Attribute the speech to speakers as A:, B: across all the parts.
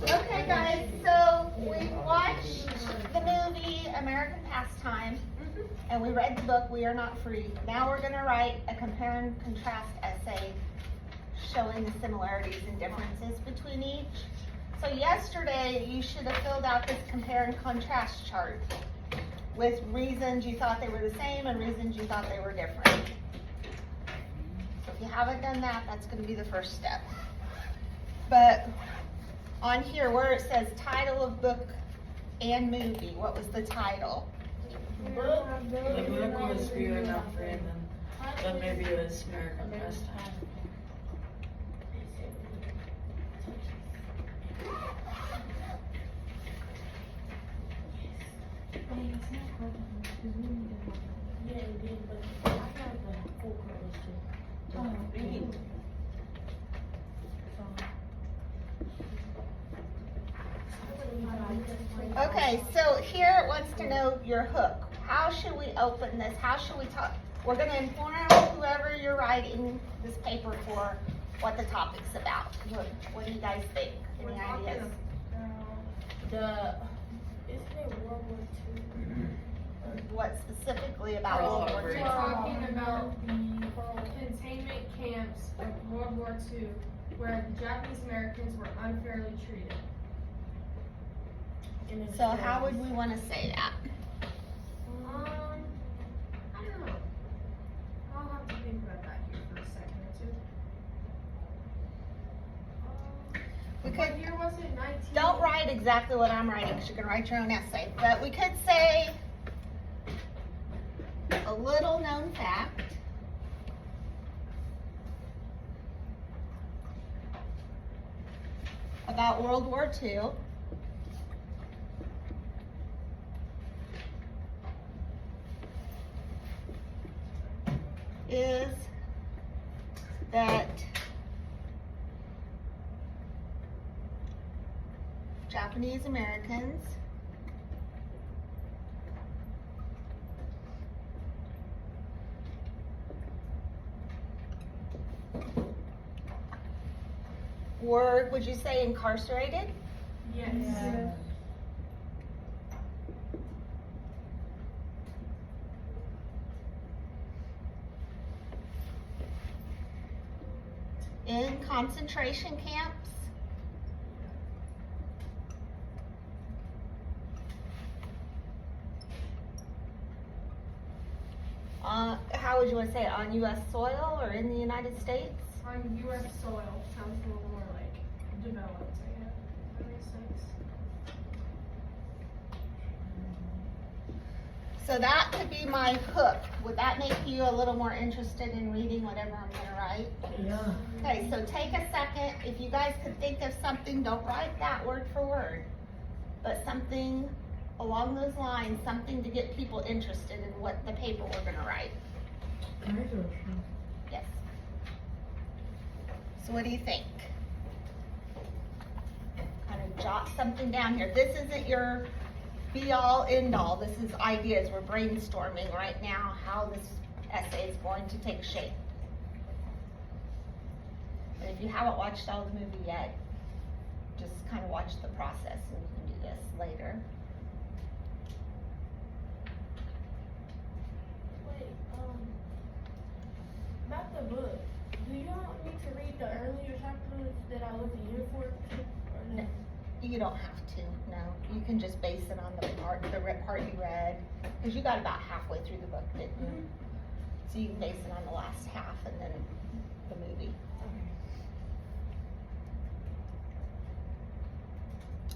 A: Okay, guys, so we watched the movie American Pastime, and we read the book, We Are Not Free. Now we're gonna write a compare and contrast essay showing the similarities and differences between each. So yesterday, you should have filled out this compare and contrast chart with reasons you thought they were the same and reasons you thought they were different. So if you haven't done that, that's gonna be the first step. But on here where it says title of book and movie, what was the title?
B: The book was We Are Not Free, and then the movie was American Pastime.
A: Okay, so here it wants to know your hook. How should we open this? How should we talk? We're gonna inform whoever you're writing this paper for what the topic's about. What do you guys think? Any ideas?
C: Isn't it World War II?
A: What specifically about
B: World
A: World War
B: War
A: II?
C: We're talking about the containment camps of World War II, where the Japanese Americans were unfairly treated.
A: So how would we wanna say that?
C: I don't know. I'll have to think about that here for a second or two.
A: We
C: What
A: could,
C: year was it? 19?
A: don't write exactly what I'm writing, because you can write your own essay, but we could say a little known fact about World War II is that Japanese Americans were, would you say, incarcerated?
C: Yes.
A: In concentration camps? How would you want to say it? On U.S. soil or in the United States?
C: On U.S. soil sounds a little more like developed, I guess. That makes sense.
A: So that could be my hook. Would that make you a little more interested in reading whatever I'm gonna write?
B: Yeah.
A: Okay, so take a second. If you guys could think of something, don't write that word for word, but something along those lines, something to get people interested in what the paper we're gonna write. Yes. So what do you think? Kind of jot something down here. This isn't your be all end all. This is ideas. We're brainstorming right now how this essay is going to take shape. And if you haven't watched all the movie yet, just kind of watch the process and you can do this later.
C: Wait, about the book, do you want me to read the earlier chapters that I wasn't here for? Or no?
A: You don't have to, no. You can just base it on the part you read, because you got about halfway through the book, didn't you? So you can base it on the last half and then the movie.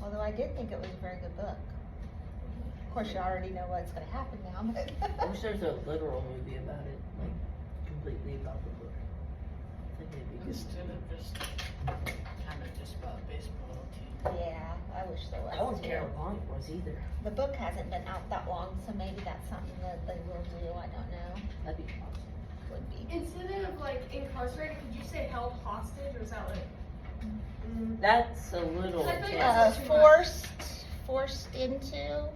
A: Although I did think it was a very good book. Of course, you already know what's gonna happen now, but.
B: I wish there was a literal movie about it, like completely about the book. I think it'd be good.
D: Instead of just kind of just about baseball team.
A: Yeah, I wish there was.
B: I wouldn't
A: too.
B: care how long it was either.
A: The book hasn't been out that long, so maybe that's something that they will do, I don't know,
B: That'd be awesome.
A: would be.
C: Instead of like incarcerated, could you say held hostage, or is that like?
B: That's a little.
C: I think
B: intense.
C: that's-
A: Forced into.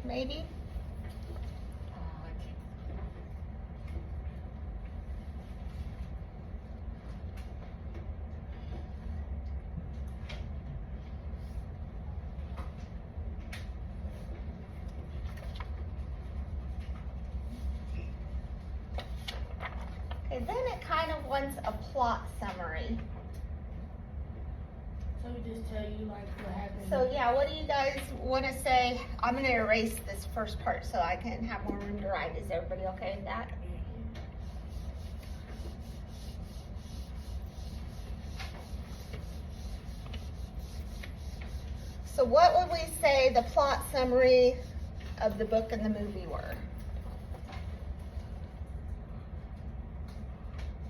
A: Maybe? Okay, then it kind of wants a plot summary.
B: So we just tell you like what happened.
A: So yeah, what do you guys want to say? I'm gonna erase this first part so I can have more room to write. Is everybody okay with that? So what would we say the plot summary of the book and the movie were?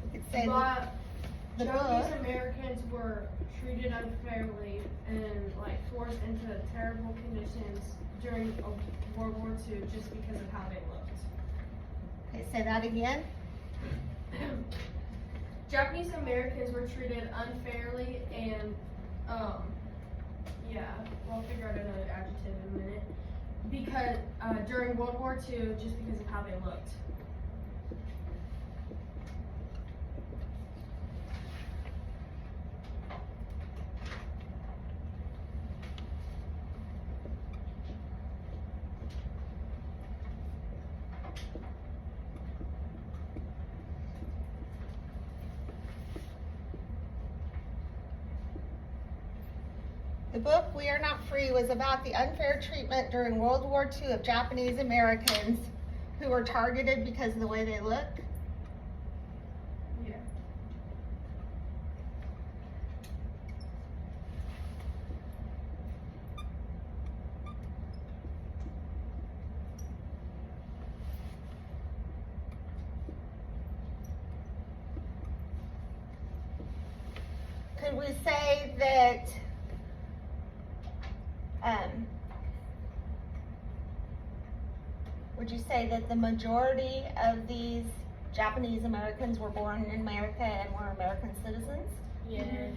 A: We could say the
C: Japanese
A: book.
C: Americans were treated unfairly and like forced into terrible conditions during World War II just because of how they looked.
A: Okay, say that again.
C: Japanese Americans were treated unfairly and yeah, we'll figure out another adjective in a minute. Because during World War II, just because of how they looked.
A: The book We Are Not Free was about the unfair treatment during World War II of Japanese Americans who were targeted because of the way they look.
C: Yeah.
A: Could we say that would you say that the majority of these Japanese Americans were born in America and were American citizens?
B: Yes.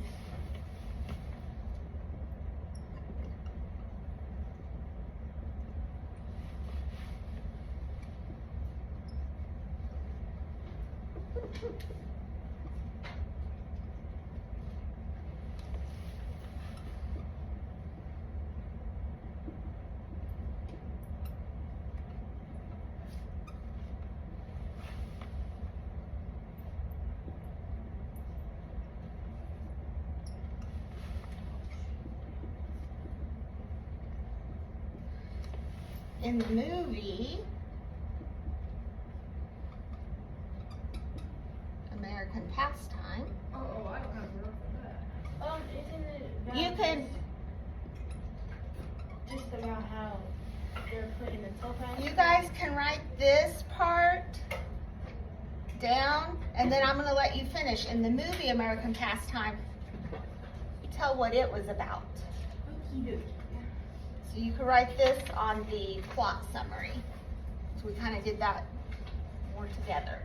A: In the movie, American Pastime,
C: Oh, I don't have room for that.
B: Isn't it about
A: you can,
B: just about how they're put in the topaz?
A: you guys can write this part down, and then I'm gonna let you finish. In the movie American Pastime, tell what it was about.
B: Okey-dokey.
A: So you can write this on the plot summary. So we kind of did that more together.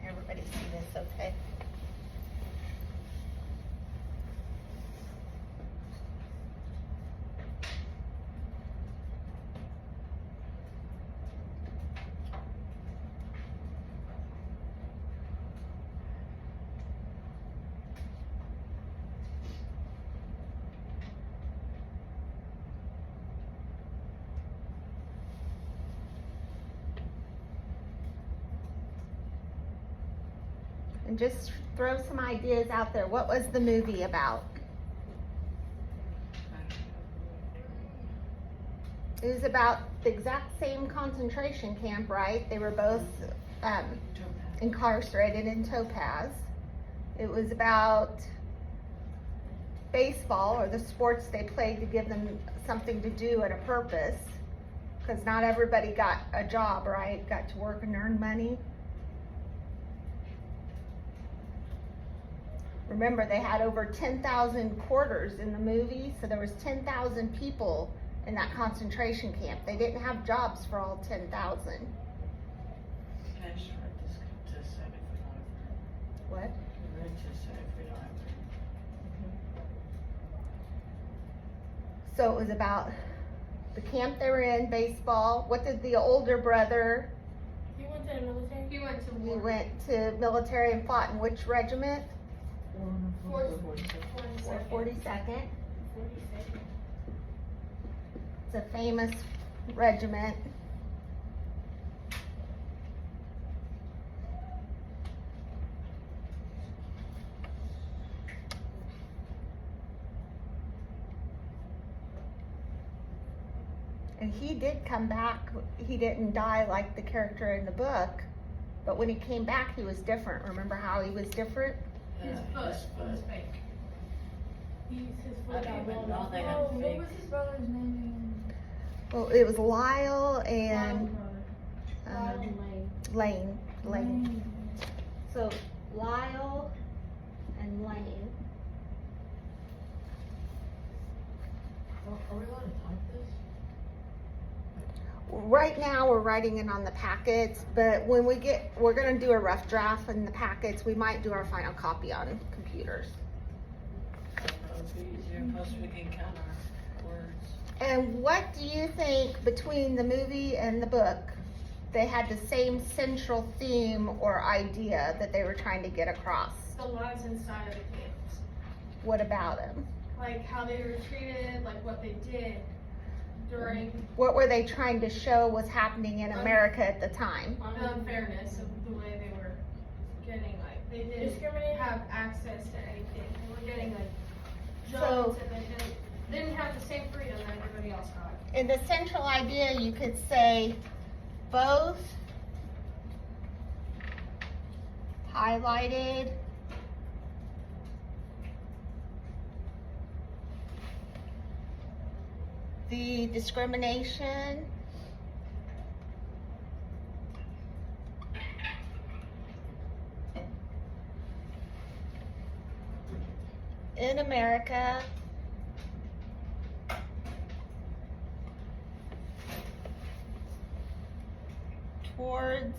A: Everybody see this, okay? And just throw some ideas out there. What was the movie about? It was about the exact same concentration camp, right? They were both incarcerated in Topaz. It was about baseball, or the sports they played to give them something to do and a purpose. Because not everybody got a job, right? Got to work and earn money. Remember, they had over 10,000 quarters in the movie, so there was 10,000 people in that concentration camp. They didn't have jobs for all 10,000.
B: Can I just write this to say if we don't have
A: What?
B: room? Write to say if we don't have room.
A: So it was about the camp they were in, baseball. What did the older brother,
C: He went to the military? He went to
A: he
C: war.
A: went to military and fought in which regiment?
C: 42nd.
A: 42nd. It's a famous regiment. And he did come back. He didn't die like the character in the book, but when he came back, he was different. Remember how he was different?
C: His foot was fake. His
B: I
C: foot
B: didn't
C: got
B: even
C: blown
B: know
C: off.
B: they had
E: Oh, what
B: fake.
E: was his brother's name?
A: Well, it was Lyle and
C: Lyle
A: um,
C: Lane.
A: Lane. So Lyle and Lane.
D: Are we allowed to type this?
A: Right now, we're writing it on the packets, but when we're gonna do a rough draft in the packets. We might do our final copy on computers.
B: That would be easier, plus we can count our words.
A: And what do you think between the movie and the book? They had the same central theme or idea that they were trying to get across.
C: The lives inside of the camps.
A: What about them?
C: Like how they were treated, like what they did during
A: What were they trying to show was happening in America at the time?
C: the unfairness of the way they were getting, like, they didn't
E: Discriminated?
C: have access to anything. They were getting like
A: So-
C: jobs and they didn't have the same freedom that everybody else got.
A: In the central idea, you could say both highlighted the discrimination in America towards